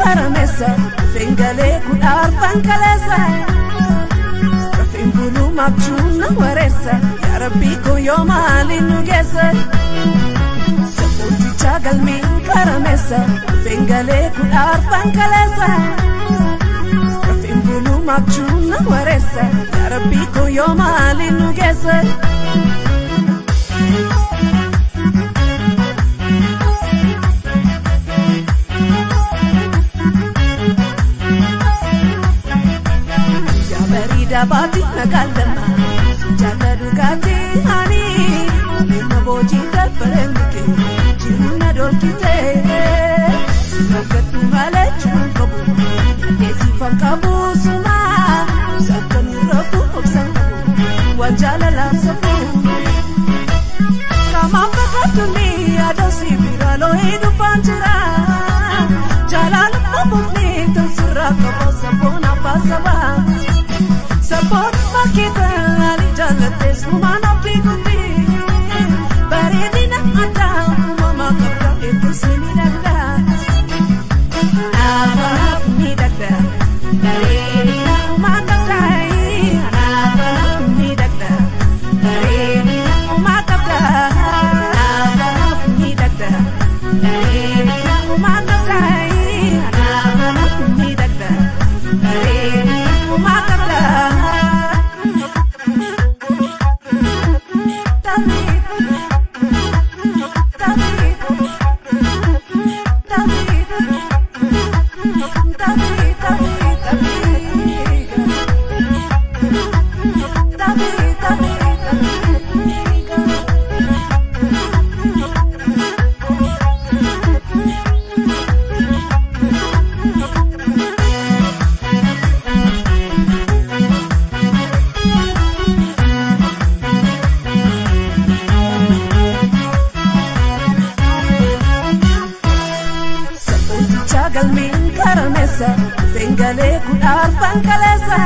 karamessa Fengale kudar pankalesa Rafin bulu mabchuna waresa Ya Rabbi ko yomali nugesa Sapoti chagal min karamessa Fengale kudar pankalesa Rafin bulu mabchuna waresa Ya Rabbi ko yomali nugesa Dabati nagalama jala dugati hani naboji dalparemke jina dolkite nakatu male chukabu desi fakabu suma sakani rabu obsangu wajala la sabu kama pakatuni adosi biralo edu panjara jala la pupni tasra kabo sabona pasaba Support makita ali jalate sumana piguti Baredina ata mama kapta itu sini dagda Abah ni dagda Baredina umata dai Abah ni dagda Baredina umata dai Abah ni dagda Baredina umata dai Abah ni dagda Baredina umata dai Fengale kudar pankalesa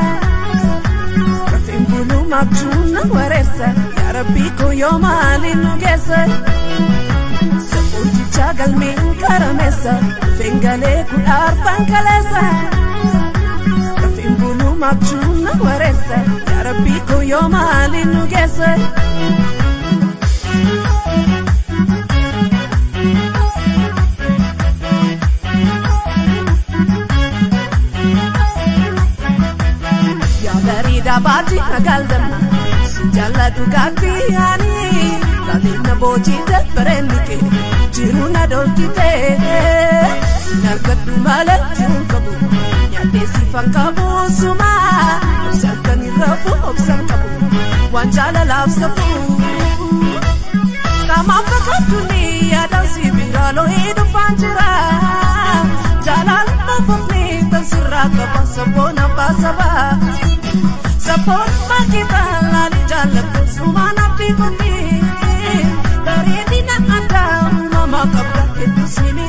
Rafin bulu mabchuna waresa Ya Rabbi ko yomali nugesa Sapoti chagal min karamesa Fengale kudar pankalesa Rafin bulu mabchuna waresa Ya Rabbi ko yomali nugesa Dabati nagalama jala dugati hani kalina boji dalparemke jiruna dolkite narkatu mala chukabu nyate sifakabu suma sakani rabu obsankabu wanjala lafsabu kama pakatuni adasi biralo edu panjara jala lapopni tansira kapasabona pasaba Support makita lali jalap sumana piguti Baredina ata mama kapta itu sini